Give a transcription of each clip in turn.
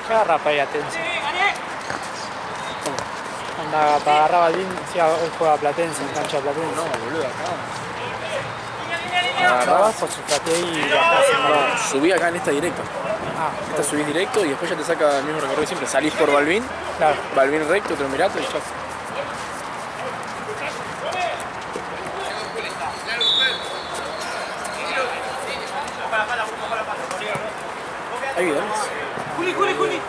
¿Qué agarra para ir a Platense? Anda, para agarrar a Balvin, si hoy juega Platense, en cancha de Platense. No, boludo, acá. Agarrás, pues sufrate ahí y acá Subí acá en esta directa. Esta subís directo y después ya te saca el mismo recorrido siempre. Salís por Balvin, claro. Balvin recto, Triunvirato y ya. Hay videos. Juli.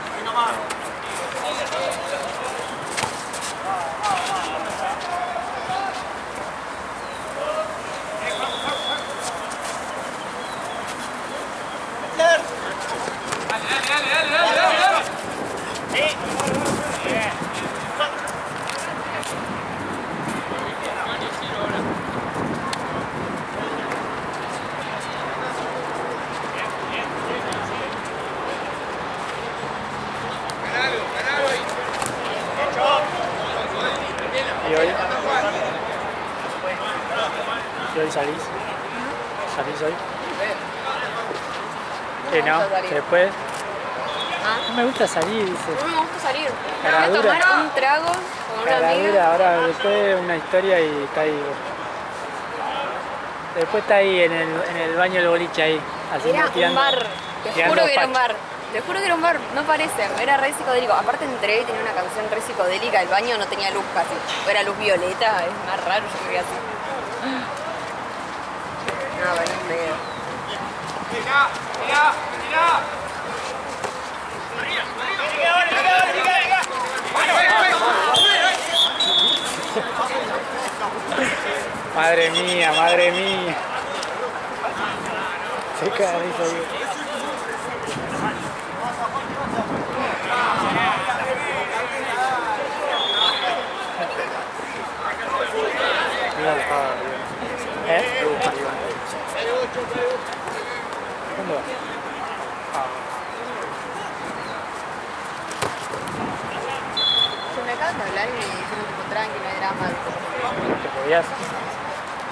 ¿Y hoy salís? ¿Salís hoy? Que no, que después... No me gusta salir, dice. No me gusta salir. Cara Voy a dura. tomar un trago con una Cara amiga. dura, ahora después una historia y está ahí. Después está ahí en el baño del boliche ahí. Haciendo, Era un tirando, bar. Te tirando juro que era un facha. bar. Te juro que era un bar. No parece. Era re psicodélico. Aparte entré y tenía una canción re psicodélica. El baño no tenía luz casi. O era luz violeta. Es más raro. Yo creo que así. No, pero no me quedo. Madre mía, madre mía. Se cae de risa ahí. ¿Cuándo va? Se me acaban de hablar y me dijeron tipo tranqui, no hay drama. ¿Te podías?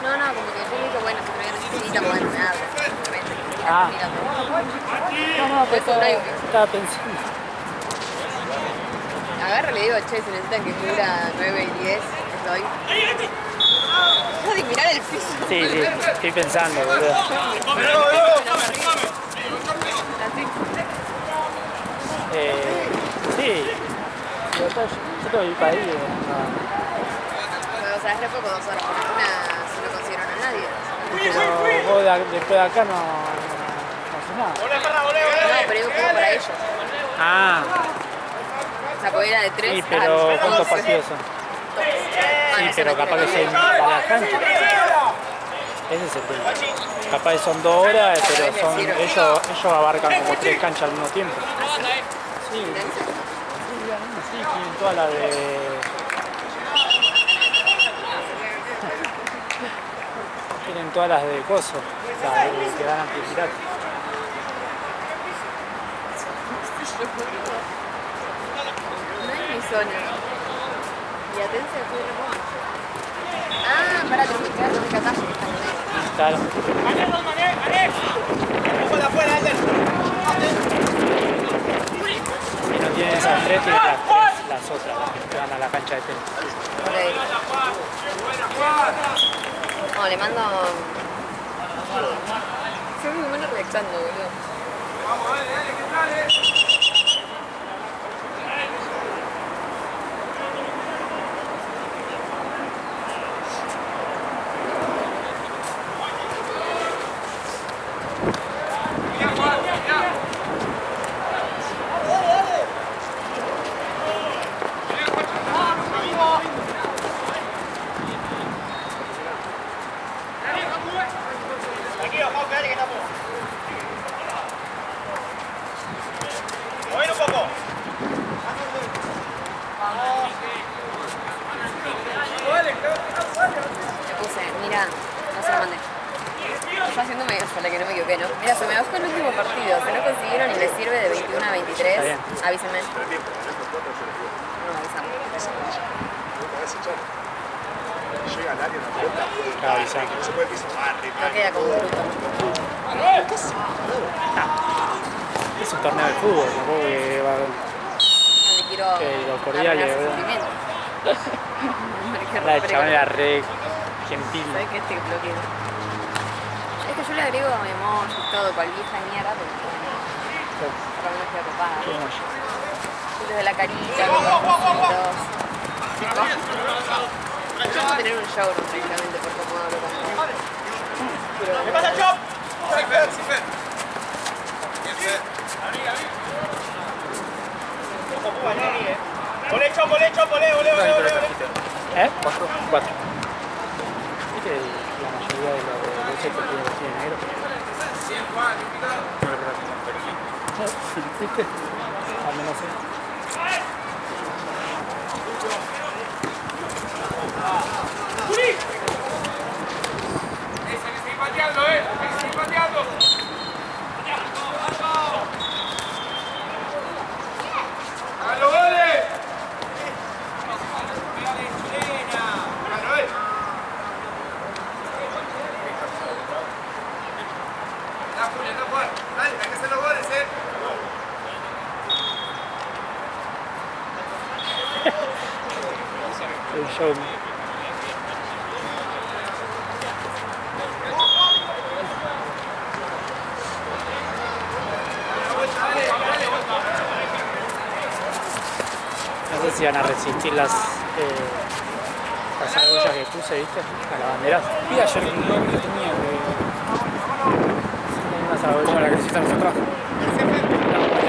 No, como que yo dije, bueno, si no necesitan, bueno, me hablo. Ah. No, pues Eso no hay- estaba pensando. Agarro y le digo, che, si necesitan que cubra 9 y 10, estoy. Deja de mirar el piso. Sí, estoy pensando, boludo. Así. Sí. Yo te voy para ahí. O sea, es re poco 2 horas, porque una si no consiguieron a nadie. Pero vos después de acá no haces nada. No, pero digo como para ellos. Ah, O sea, porque era de 3 sí, pero ¿cuántos partidos son? Sí, pero capaz que son para la cancha. Ese es el tema. Capaz que son 2 horas, pero son ellos abarcan como 3 canchas al mismo tiempo. Sí, tienen toda la de... Tienen todas las de coso, o sea, que dan antipirat. No es mi zona. Y Atense fue de Ramón. Ah, para terminar, no me catás. Claro. Si no tienen esas 3, tienen las otras las que van a la cancha de tenis. Ok. No, le mando... Soy muy buena reactando, boludo. Le puse, mira, no se lo mandé. Está haciendo medio sola que no me equivoqué, ¿no? Mira, se me bajó el último partido. Si no consiguieron y les sirve de 21 a 23, avísenme. No, avísame. Llega al área una pelota, Claro, avisame. no se puede pisar. No queda como un bruto. Es un torneo de fútbol, tampoco que va a haber No le quiero lo cordial, arruinar su ¿verdad? sentimiento. La del chabón era re gentil. ¿Sabes qué? Este bloqueo. Es que yo le agrego emoji y todo, cual vieja mierda, porque por lo menos queda copada. Qué emoji. Desde la carita, con los ositos. Yo puedo tener un showroom tranquilamente por cómo hablo con él. ¿Qué pasa, Chop? Volé, Chop, volé, Chop, volé. ¿Eh? ¿Cuatro? ¿Viste la mayoría de los de ese que tiene vestido de negro? ¿Viste? Al menos sí. El show. No sé si van a resistir las argollas que puse, ¿viste? A la bandera. Y ayer no tenía Unas argollas. como la que necesitan nosotros. No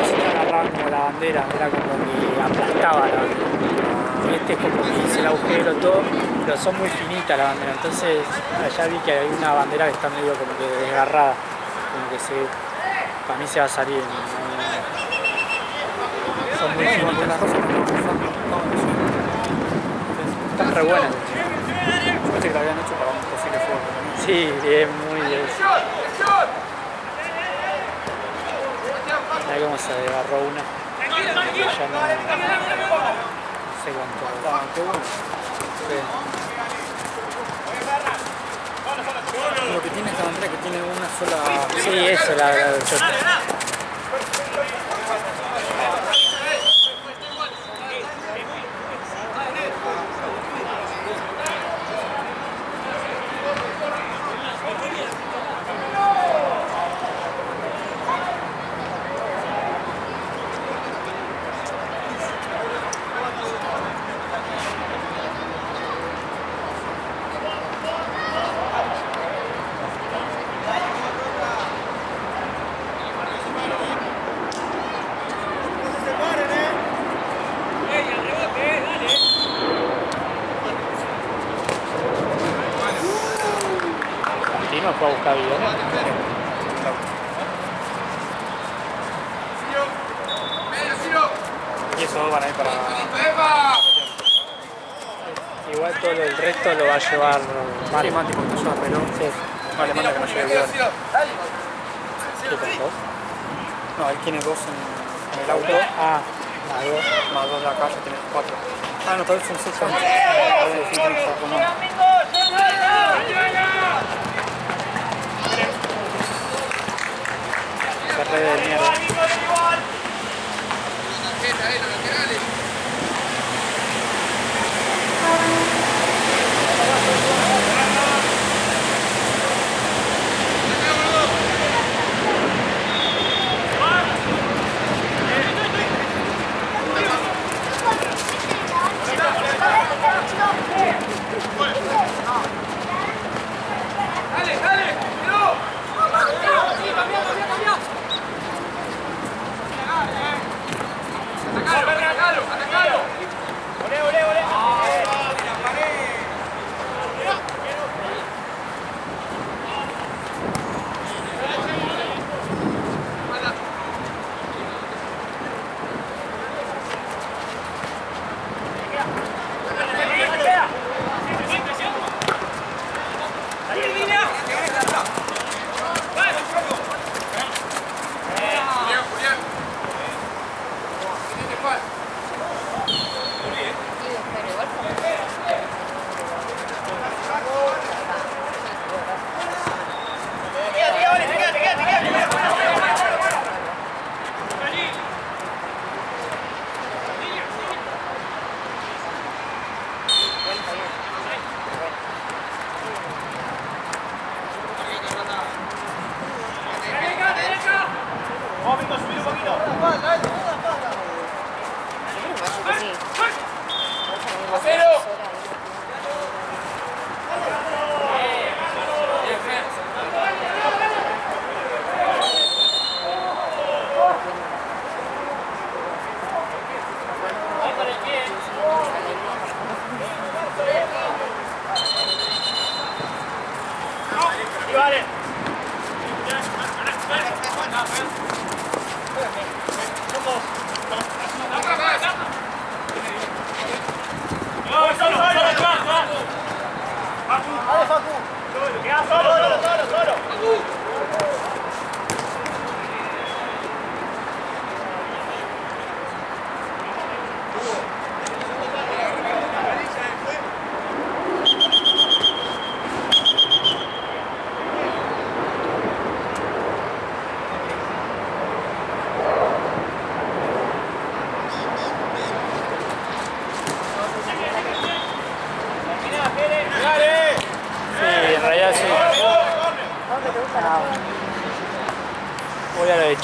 se agarraban como la bandera, era como que aplastaba la bandera. Y este es como que hice el agujero todo, pero son muy finitas la bandera. Entonces allá vi que hay una bandera que está medio como que desgarrada. Como que se. Para mí se va a salir. Son muy finitas. Las rosas Están re buenas. yo pensé que la habían hecho para un posible fuego. Sí, es muy. Mirá cómo se agarró una. Ya no sé cuánto. Ah, qué bueno. Sí. Lo que tiene esta bandera es que tiene una sola. Sí, eso, la del choto. Continúa, fue a buscar video, ¿no? Y eso van a ir para. Igual todo el resto lo va a llevar Sí, Mario. tipo, te lleva pero. Sí. No, le manda que no lleve video. ¿Qué pasó? No, él tiene dos en el auto, Ah, la dos. más dos de acá, ya tiene cuatro. Ah, no, tal vez son seis años. A ver, sí, tiene que estar con uno. Esa red de mierda.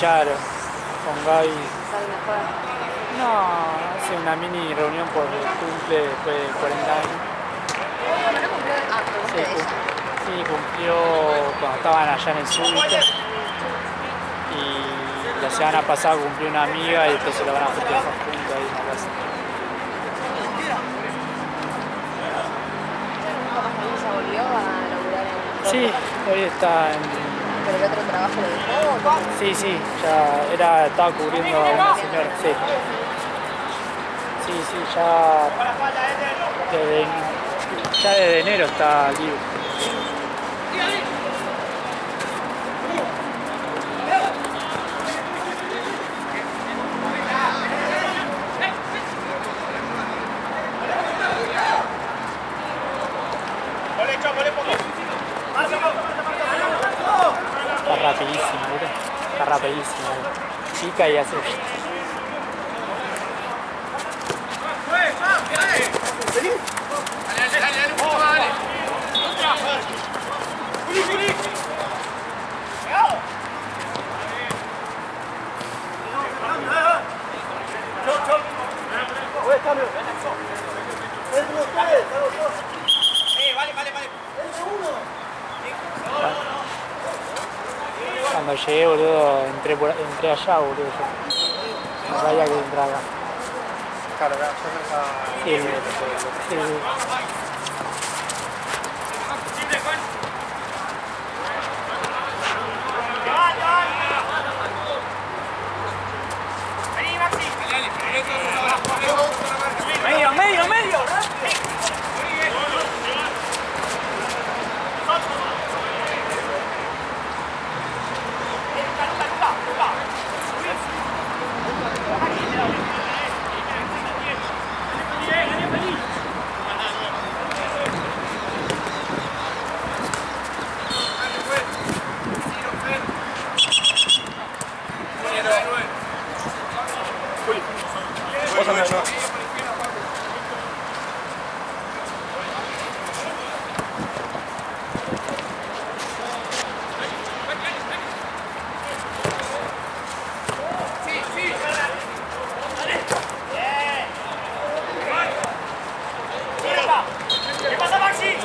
Charo, con Gaby. Sale mejor. No, hace una mini reunión por el cumple después de 40 años. Bueno, no cumplió. Ah, pero Sí, de ella. sí, cumplió cuando estaban allá en el súbito. Y la semana pasada cumplió una amiga y después se lo van a festejar juntos ahí en la casa. Capaz que ella volvió a laburar en... Sí, hoy está en... ¿Pero el otro trabajo lo dejó o cómo? Sí, sí, ya estaba cubriendo a una señora. Sí, sí, ya desde enero está libre. Está rapidísimo, ¿viste? Está rapidísimo. Chica y hace... Cuando llegué, boludo, entré allá, boludo. Yo. No sabía que entraba acá. Claro, ya se Sí, sí. Medio, medio. ¿Qué pasa, Maxi?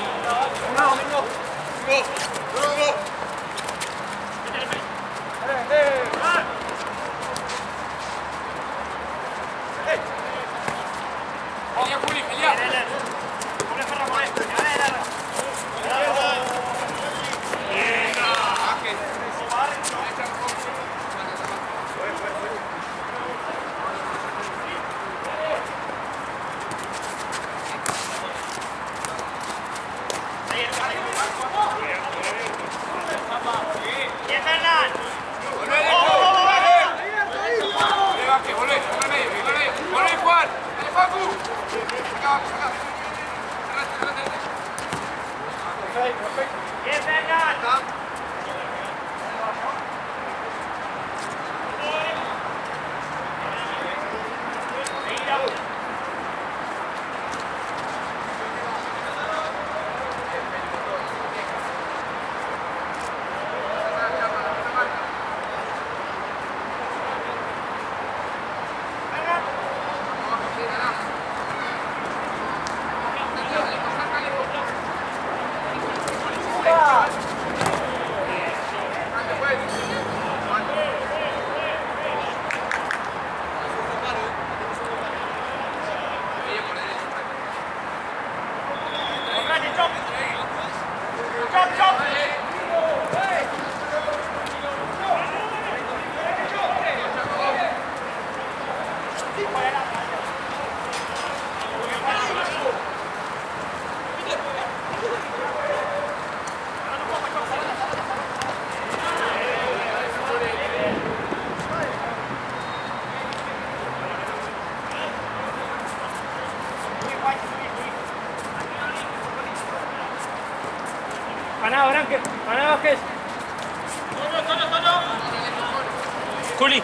Maná, Branque, Maná Vázquez. Juli.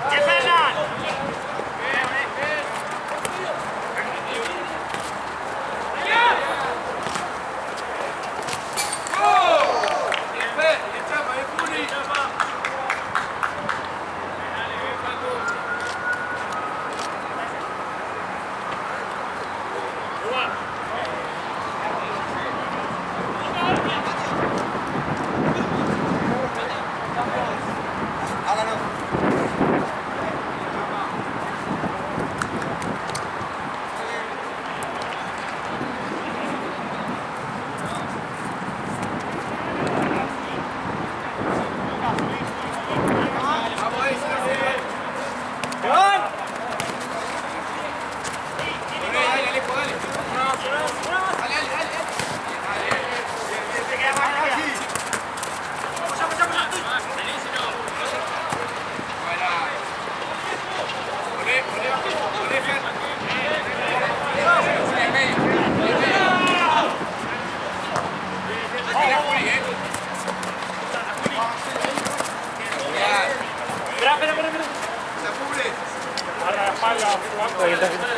¡Qué pena! Ahí está.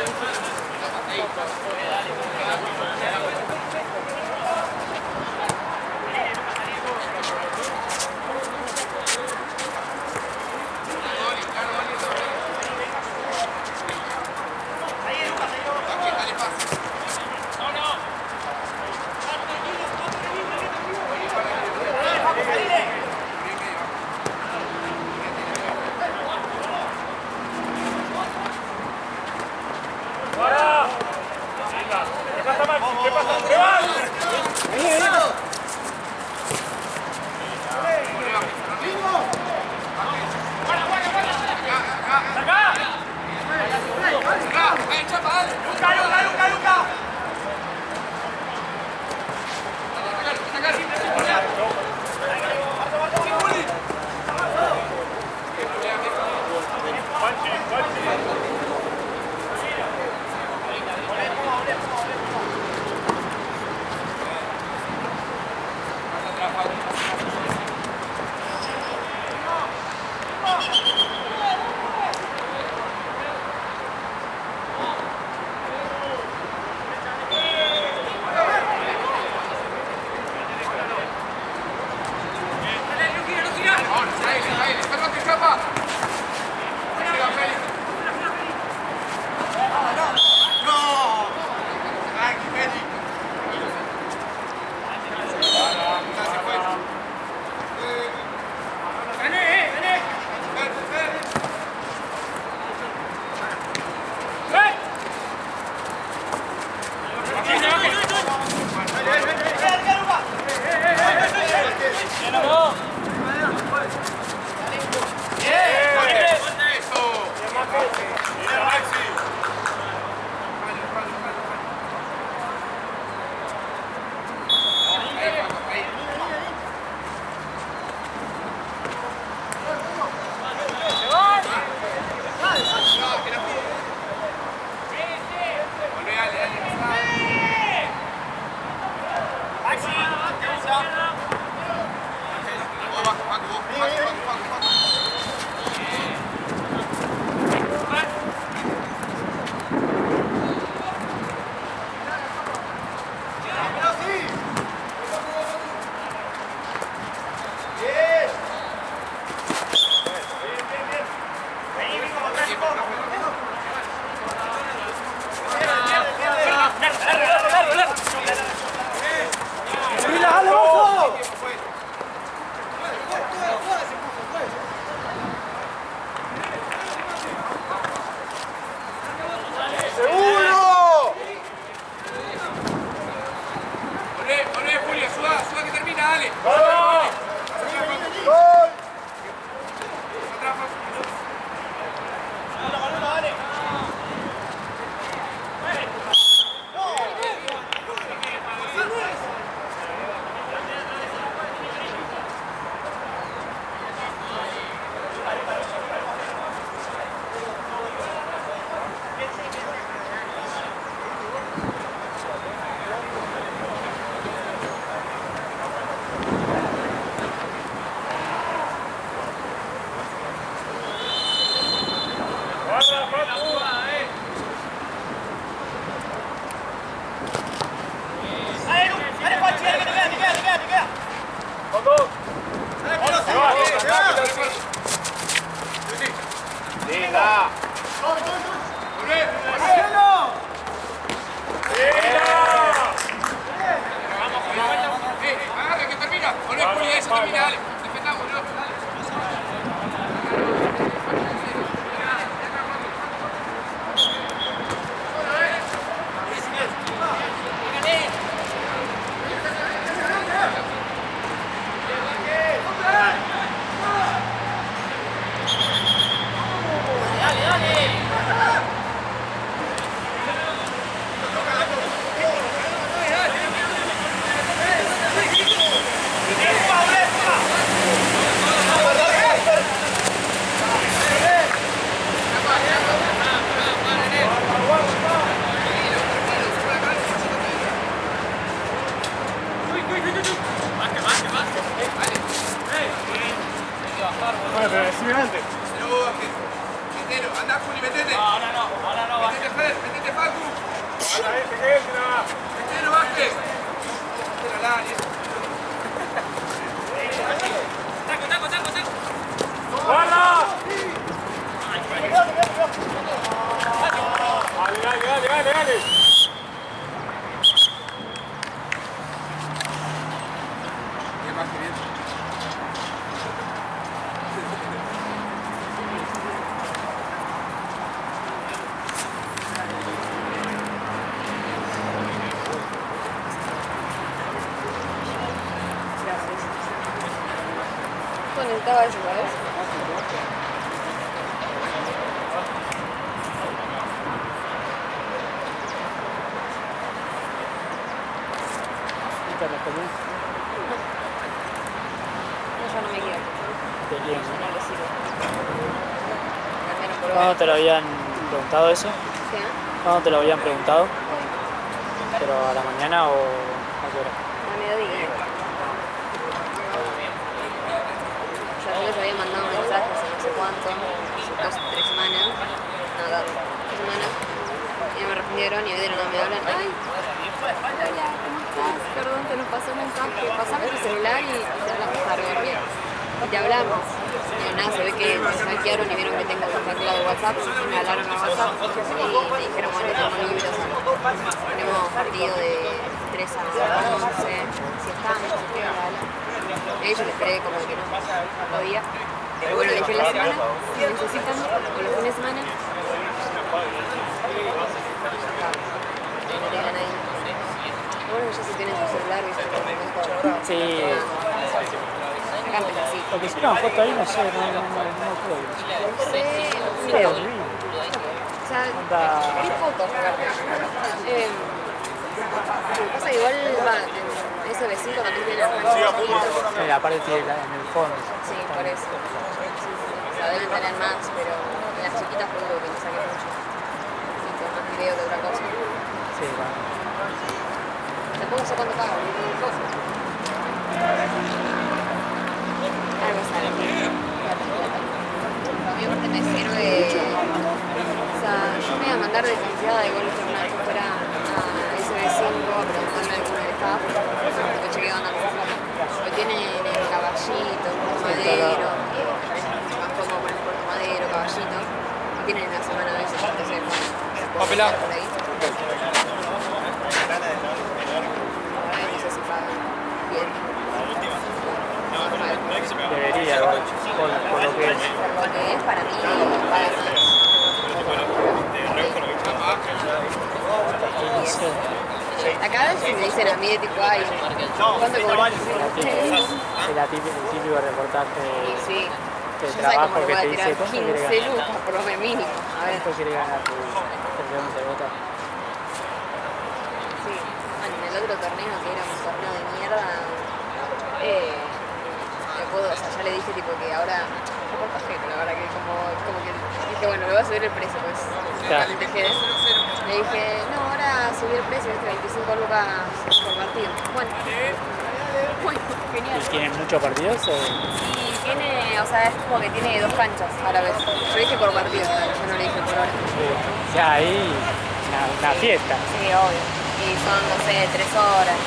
Dale, dale. Anda, Juli, metete. Ahora no. Metete, Facu. Metete, no bajes. Metete al área. Taco. ¡Guarda! Dale. Bien, más que bien. Necesitaba eso, ¿sabes? ¿Te respondí? No, ya no me quiero. ¿De quién? No le sirve. Cambiaron por ¿Cuándo otro. te lo habían preguntado eso? ¿Sí, eh? ¿Cuándo te lo habían preguntado? ¿Pero a la mañana o a qué hora? A mediodía. Yo les había mandado mensajes hace no sé cuánto, hace 2 o 3 semanas. No, 2 semanas. Y no me respondieron y hoy de la nada me hablan. Ay, hola, ¿cómo estás? Perdón, te nos pasó un mensaje. Pasame tu celular y te hablamos tarde, bien. Y te hablamos. Y nada, se ve que me hackearon y vieron que tengo contacto de WhatsApp. Y me hablaron a WhatsApp y me dijeron, bueno, estamos libres. Tenemos partido de 3 a 11. Si estamos, y yo le esperé como que no podía. Pero bueno, dije en la semana, si necesitan, o los fines de semana, no tengan ahí. Lo bueno que ya si tienen su celular, viste, por el momento. Sí. Acá empezó así. Lo que hicieron foto ahí, no sé, no creo. No sé, Sí, creo. horrible. O sea, Onda. vi fotos, aparte. Lo que pasa igual, ese vecino también tiene las canchas chiquitas. La parte tiene en el fondo. Sí, por eso. O sea, deben tener más, pero en las chiquitas fue lo que me saqué mucho. Sí, que más video que otra cosa. Sí, bueno. Tampoco sé cuánto pagan. Algo sale. A mí aparte me sirve. O sea, yo me iba a mandar de licenciada de golf una vez que fuera a SB5 a preguntarle a alguno del staff, porque chequeo andando con plata. Lo tienen en el Caballito, en Puerto Madero, van como por el Puerto Madero, Caballito. Lo tienen en la semana a veces, entonces bueno, se puede Papelá. por ahí. Ahora no sé si pagan bien. Debería, igual, por lo que es. Por lo que es para mí, paga más. No sé. Acá si me dicen a mí de tipo, ay, ¿cuánto cobras? El típico reportaje Sí, de yo sé trabajo cómo le que voy a te dice tirar cuánto 15 quiere ganar. lucas por lo mínimo. A ver, ¿Cuánto quiere ganar tu pregunta de vota? sí. Bueno, en el otro torneo, que era un torneo de mierda, o sea, ya le dije tipo que ahora, yo por pajero, la verdad que como que dije, bueno, le voy a subir el precio, pues, realmente quedé. Le dije, no, ahora subí el precio, 25 lucas por partido. Bueno, genial. ¿Y tienen muchos partidos? O? Y tiene, o sea, es como que tiene 2 canchas a la vez. Yo dije por partido, yo no le dije por hora. O sea, ahí una fiesta. Sí, obvio. Y son, no sé, 3 horas.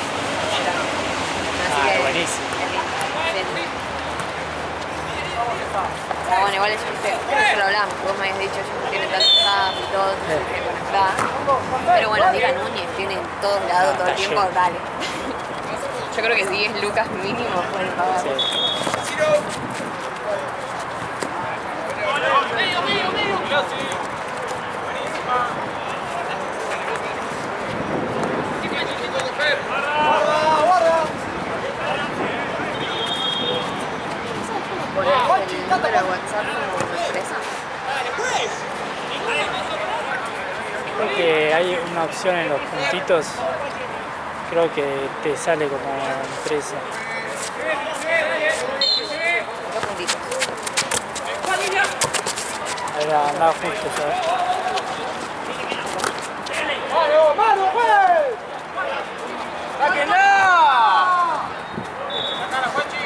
Así que, buenísimo. es lindo. O sea, bueno, igual eso lo hablamos, vos me habías dicho, ellos no tienen tanto staff y todo, entonces que bueno, está. Pero bueno, Diga Núñez tiene en todos lados todo el Está tiempo, lleno. dale. Yo creo que 10 lucas mínimo pueden pagar. Sí. ¿Pones el número de WhatsApp como empresa? Creo que hay una opción en los puntitos. Creo que te sale como empresa. 2 puntitos. Ahí anda justo, ¿sabes? ¡Mano, pues! ¡Sáquenla! ¡Sacala, Juanchi!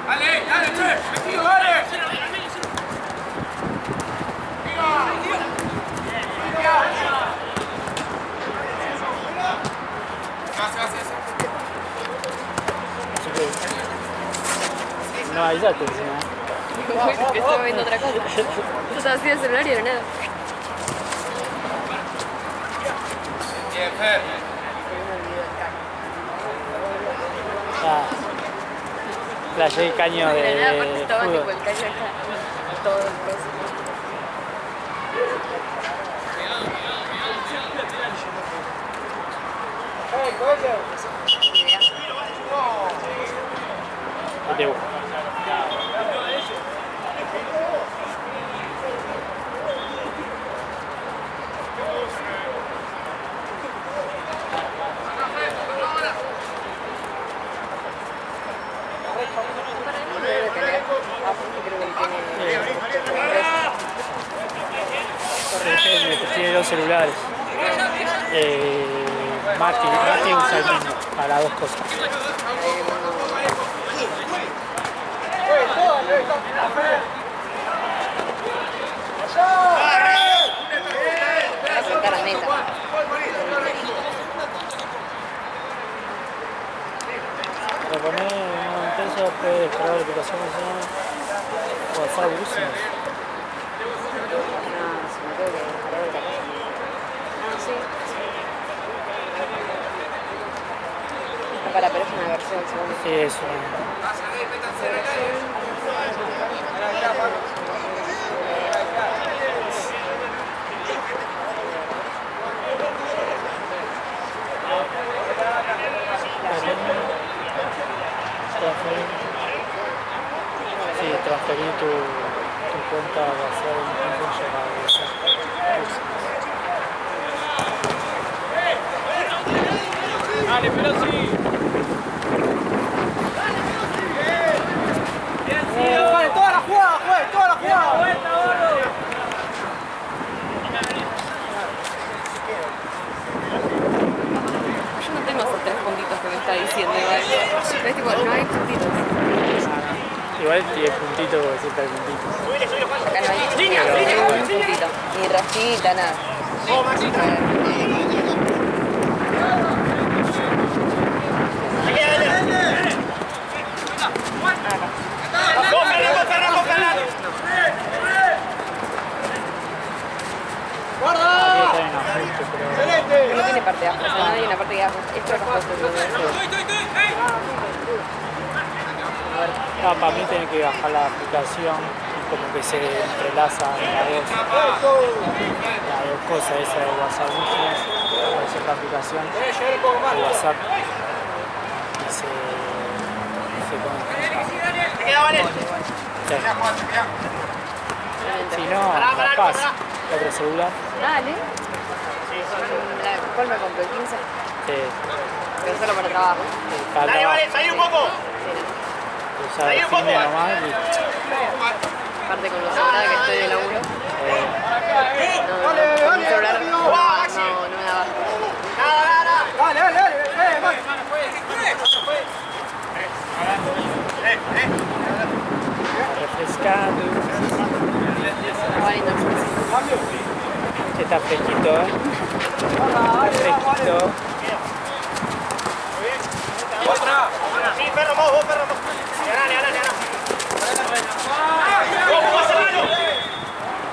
¡Dale, che! ¡Metido, dale! ¡Viva! Exacto, encima. Que estaba viendo otra cosa. Yo estaba así el celular y era nada. Bien, Fer. Ah, playé el caño De la nada, aparte de estaba tipo fútbol. el caño acá. Todo el coso. De uno. Tiene dos celulares. Mati usa el mismo para dos cosas. Para apuntar a meta. Lo pones en modo intenso, puedes descargar la aplicación o WhatsApp buenísimo. No, si me tengo que descargar otra cosa. Ah, sí. Pero es una versión, según Sí, es una... Transferir tu cuenta de hacer un funcionario. Dale, pero sí. Vale, toda la jugada, juez, toda la jugada. yo no tengo esos 3 puntitos que me está diciendo igual. Es tipo, no hay puntitos. Igual tiene puntito porque siempre hay puntitos. Acá no hay ningún puntito. Ni rayita, nada. A ver. Aquí está en ajuste, pero... No tiene parte de abajo, o sea, no hay una parte de abajo. Esto es abajo. No, para mí tiene que bajar la aplicación y como que se entrelazan las dos cosas, esa de WhatsApp Business, aparece la aplicación de WhatsApp y se conecta. Sí. Si no, capaz, otro celular. Dale. ¿Cuál me compré? ¿El 15? Sí. Pero solo para trabajo. Dale, vale, salí un poco. Usar el cine nomás y... Aparte con lo sobrada que estoy de laburo. No, con mi celular no me da baja. Dale, dale, dale. Refrescando. Estaba lindo el shortcito. Está fresquito, Está fresquito. Otra. Sí, perro, vos, perro. Ganá.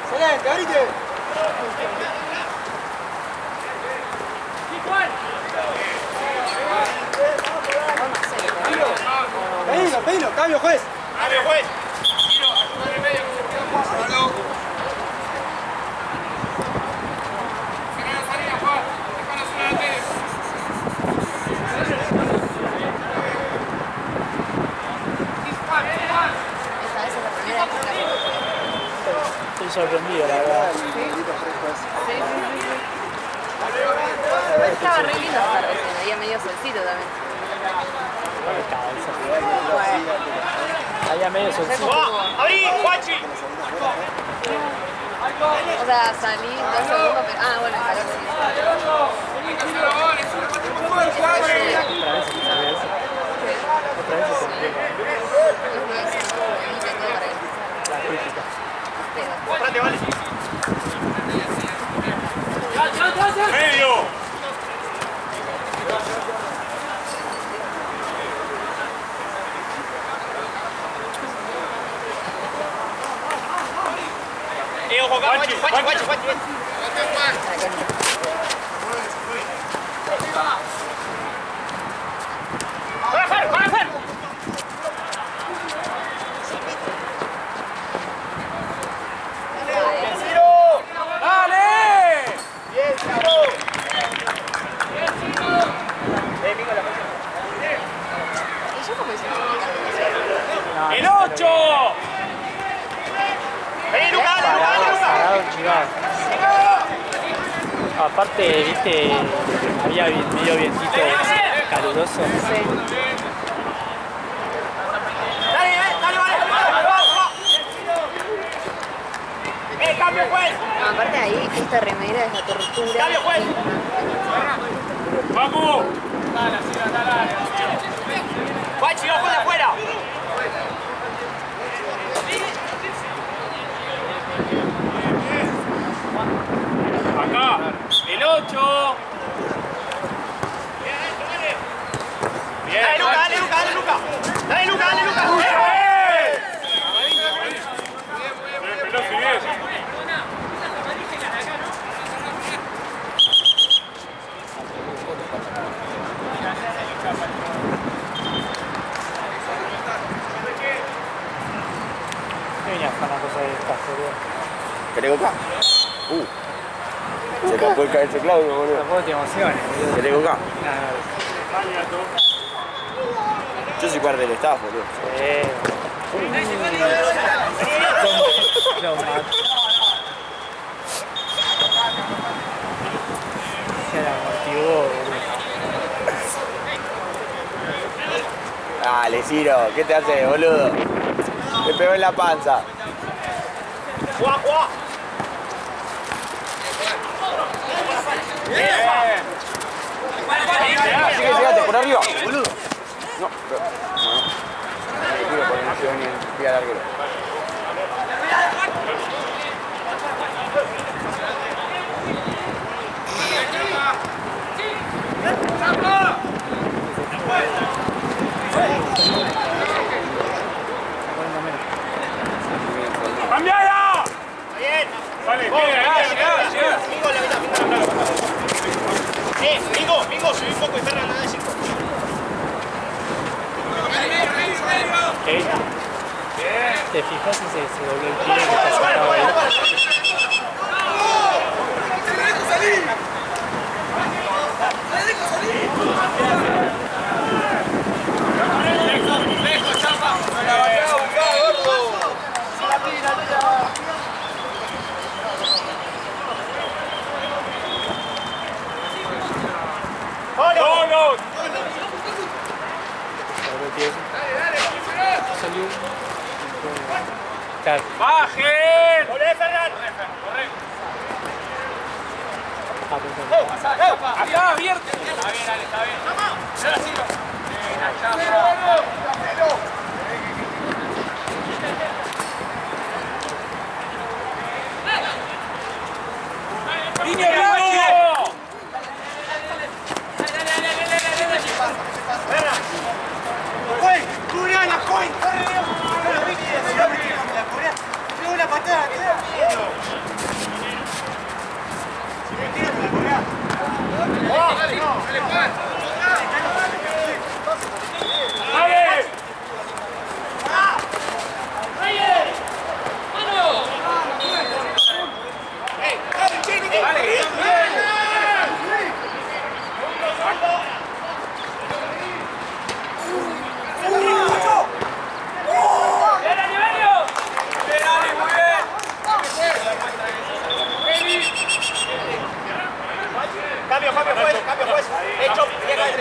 Excelente, abrite. Pedilo, cambio, juez. Cambio, juez. Estoy sorprendido, la verdad. Estaba re lindo esta recién, había medio solcito también. Allá medio solcito. ¡Abrí, Juanchi! O sea, salí 2 segundos, pero... Ah, bueno, el calor sí. Otra vez se complica. La crítica. Comprate, vale. ¡Medio! aparte, viste, había medio vientito caluroso. Sí. Cambio, juez. No, aparte ahí, esta remera es la tortura. Cambio, juez. ¡Vamos! Guachi, ojo de afuera. Acá, el 8. Bien. Dale, Luca, dale, Luca, dale, Luca. Dale, Luca, dale, Luca. Veloz y bien. ¿Qué venías con la cosa de estas, boludo? ¿Querés coca? Se te puede caer ese Claudio, boludo. Tampoco te emociones, boludo. ¿Querés coca? Nada, Yo soy parte del staff, boludo. Lo mato. Se la amortiguó, boludo. Dale, Ciro, ¿qué te haces, boludo? Te pegó en la panza. Juá, juá. Llegate, por arriba, boludo. No, pero... Bueno. Porque no llegó ni el pie al arquero. ¡Cambiala! Bien. Vale, Vos, llega. Mingo, la mitad, Mingo, subí un poco y Ferran nada de 5. ¿Te fijas si se dobló el pie que está sentado ahí? ¡Solo! Dobló el pie. Salió. Claro. ¡Bajen! ¡Olé, Ferran! ¡Acá, abierto! Está bien, Ale, está bien. ¡Ahora sí! ¡Niño blanco! Ferran. ¡Juez! ¡Cubría la coin! ¡Tengo una patada! ¡Que da miedo! Si me tiro, me la cobrás. ¡Dale! Cambio, juez. Hecho, llega el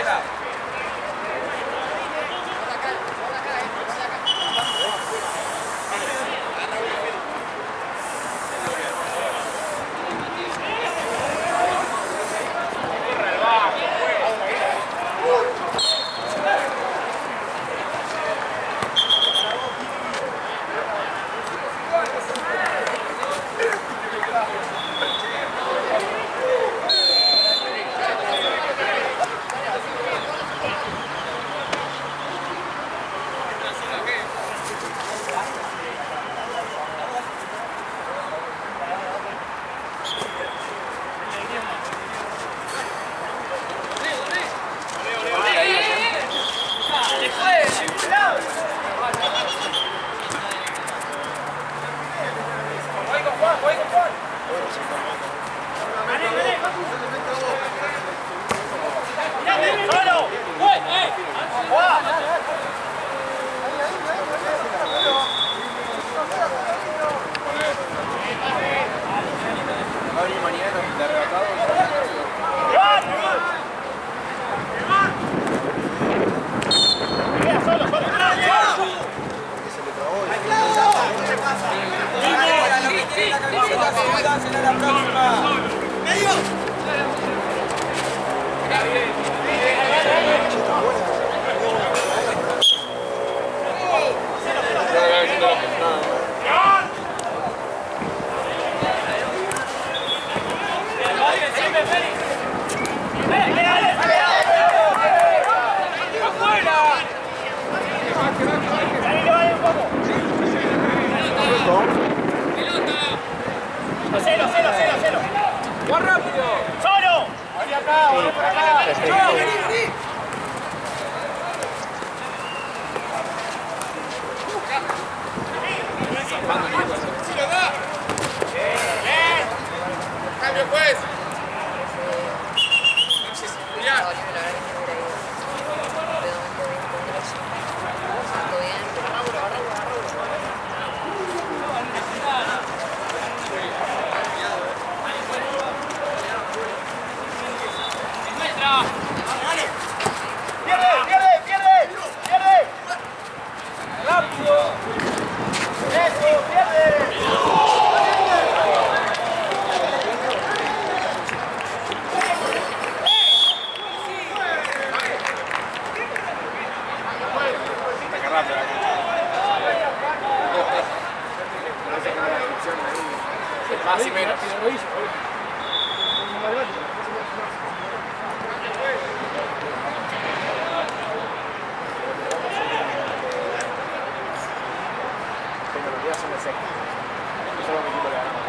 ¡Más rápido! ¡Solo! ¡Vení acá! ¡Vení por acá! ¡Cambio, pues! La verdad que me hubiera ido completamente bien con Grosso. Todo bien, ¡Pierde! ¡Pierde! ¡Pierde! ¡Pierde! ¡Rápido! ¡Eso! ¡Pierde! Más y menos. Tecnología son de secta. Solo un equipo le ganamos.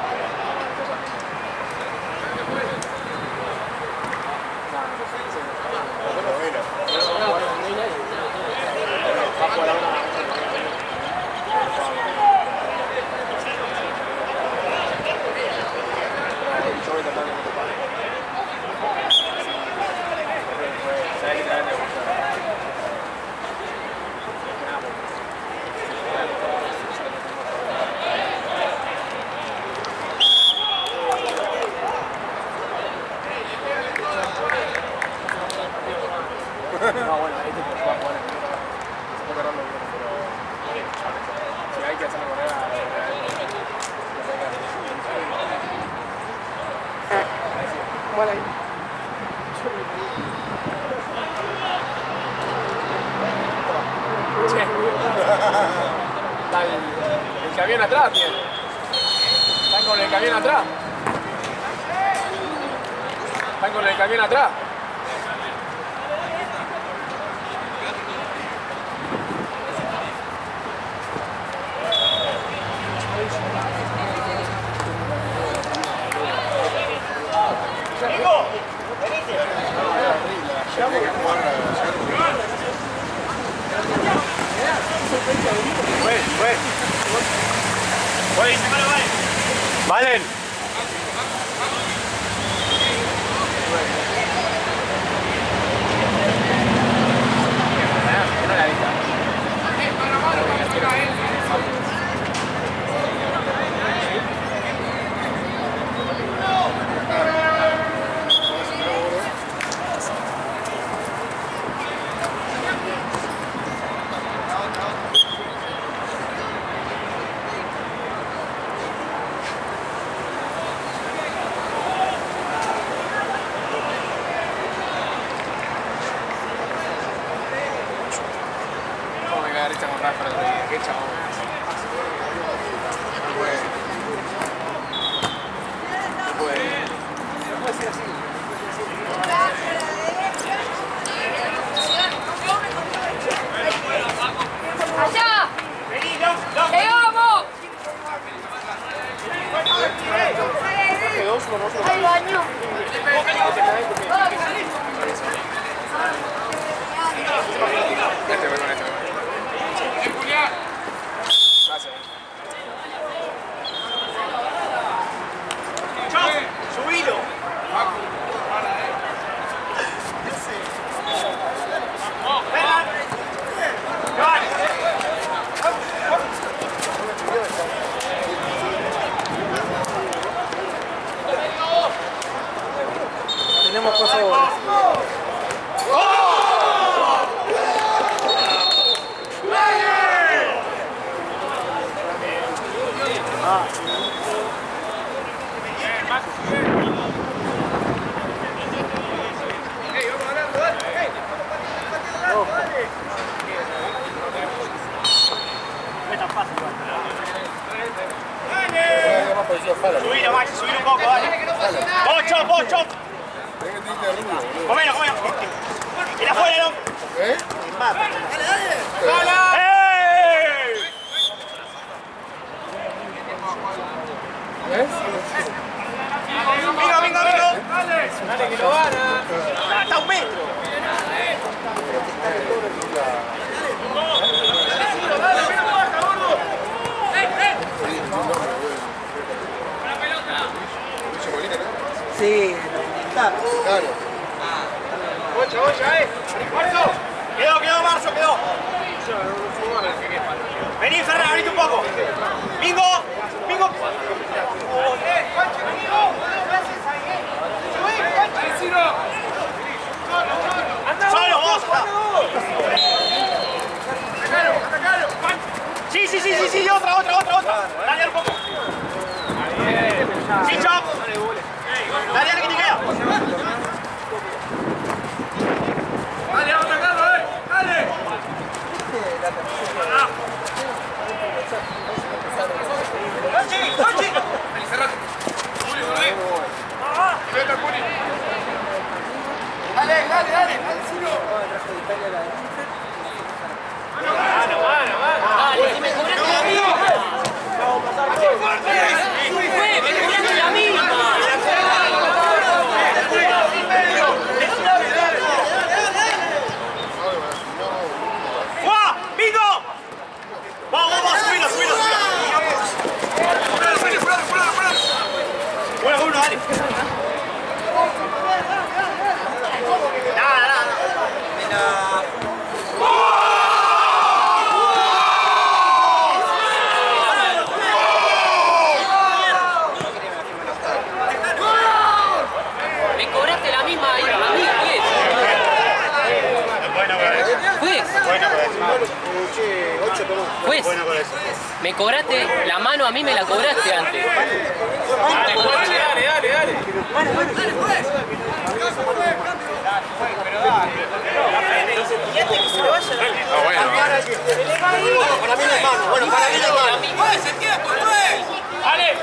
No, bueno, ahí te puedes jugar por el minuto. Se puede correrlo bien, pero si hay que hacerlo correr a bueno, ahí. Che. Está el camión atrás, tío. Están con el camión atrás. Están con el camión atrás. ¡Valen! Con Rafa el otro día, qué chabón. No puede. No puede. No puede ser así. ¡allá! ¡Llegamos! ¡Al baño! Este, perdón, este. Gracias. ¡Subilo! Tenemos cosas. Subilo, Maxi, subilo un poco, dale. ¡Pocho, pocho! Comelo, comelo. Mira afuera, ¿no? ¿Eh? ¡Eh! Venga, venga, venga. Dale, que lo gana. Está un metro. Sí, Claro. Ocha, Marzo. Quedó, Marzo, quedó. Vení, Ferran, abrite un poco. Bingo, bingo. Solo vos. Sí, otra. Dale un poco. Sí, chop. Dale, que te queda. Dale, vamos a atacarlo, dale. ¡Conchi! Dale, cerrate. Juli, volvé. Vete, Juli. Dale. Dale, si me cobraste la misma. Me cobraste la misma. ¡Guau! ¡Bingo! Vamos, subilo. Bueno, dale. Nada. Me cobraste la misma ahí, a mí, juez. Me cobraste la mano, a mí me la cobraste antes. Dale. Para mí no es mano. Bueno, para mí no es mano. ¡Juez, el tiempo, juez! ¡Dale!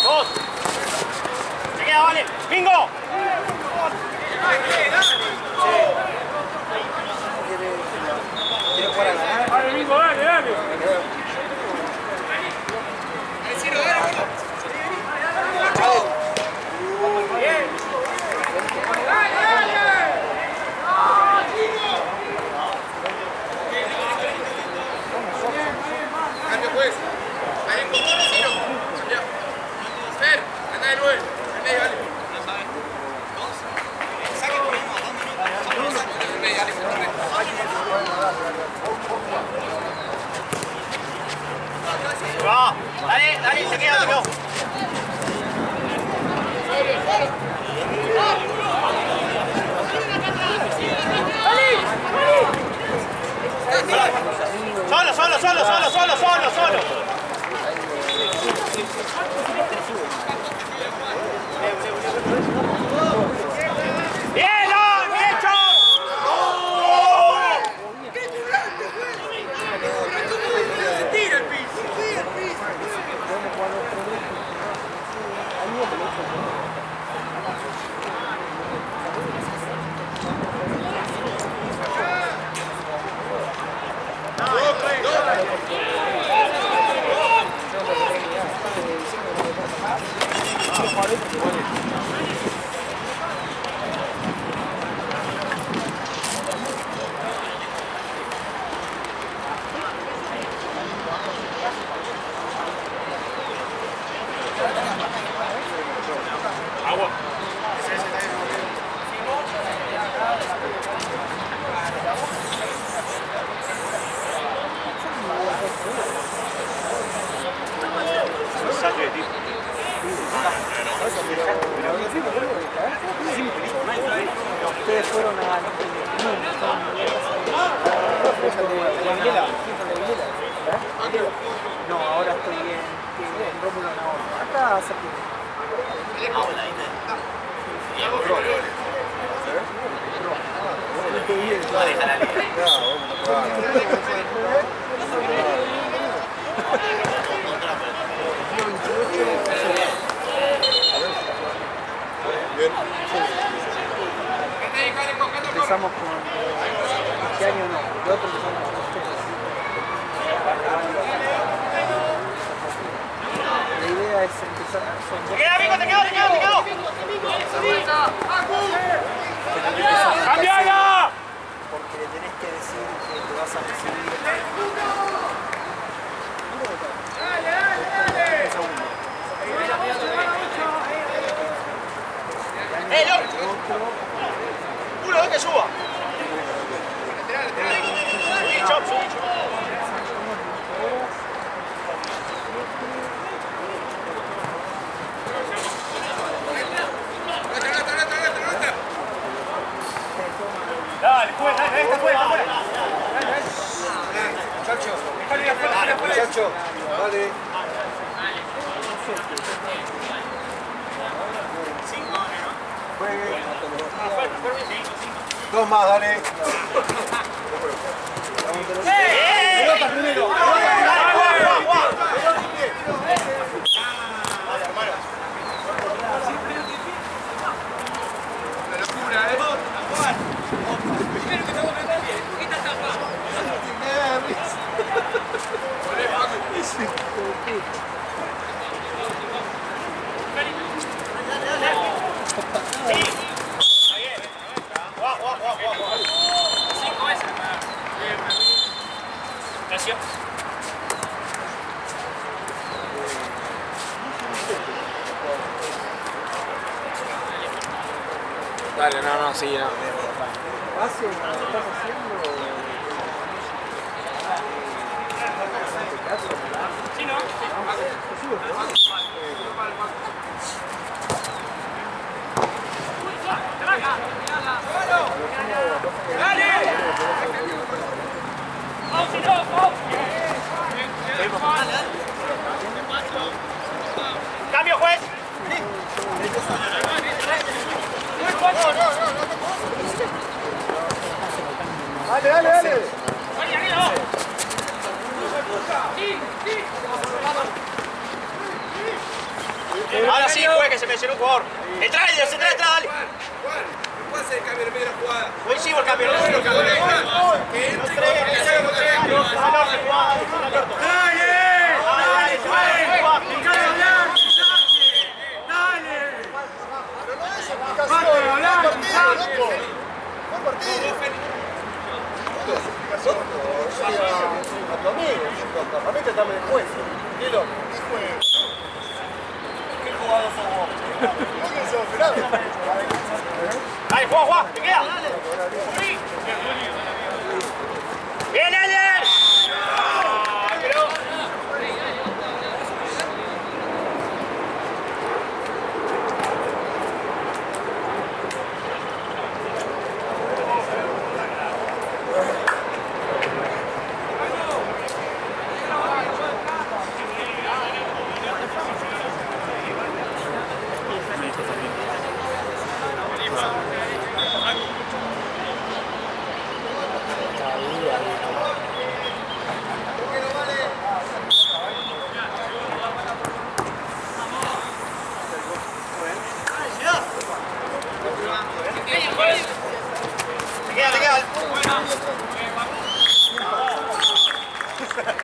Dos. Se queda, vale. ¡Bingo! Cambio, juez. Ahí en control, Ciro. Cambia. Fer, anda de 9. Medio, dale. Saque por ahí, medio, dale, Va. Dale, se queda, Solo. ¡Bien, hecho! tira el piso. No, ahora estoy en Rómulo Navarro. Acá cerquita. Empezamos con este año no, el otro empezamos con los tres. La idea es empezar ¡Te queda, amigo! ¡Te quedó! ¡Cambiala! porque le tenés que decir que te vas a recibir. loco! ¡Uno, que suba! Dale, fuera, esta fuera. Muchacho, dale. Dos más, dale. Pelota primero. Una locura, Dale, no, sí, no. Hace, cuando estás haciendo. Sí, ¿no? ¡Cambio, juez! Dale. Ahora sí, juez, que se mencionó un jugador. ¡Entra, dale! ¿Cuál es el cambio en medio de la jugada? Hoy sí, el cambio, no Que entre A mí te está después. Dilo. ¿Qué jugador sos vos? No que sos pelado. ¡Ay, Juan! ¡Te queda! ¡Bien, Elier! Te queda.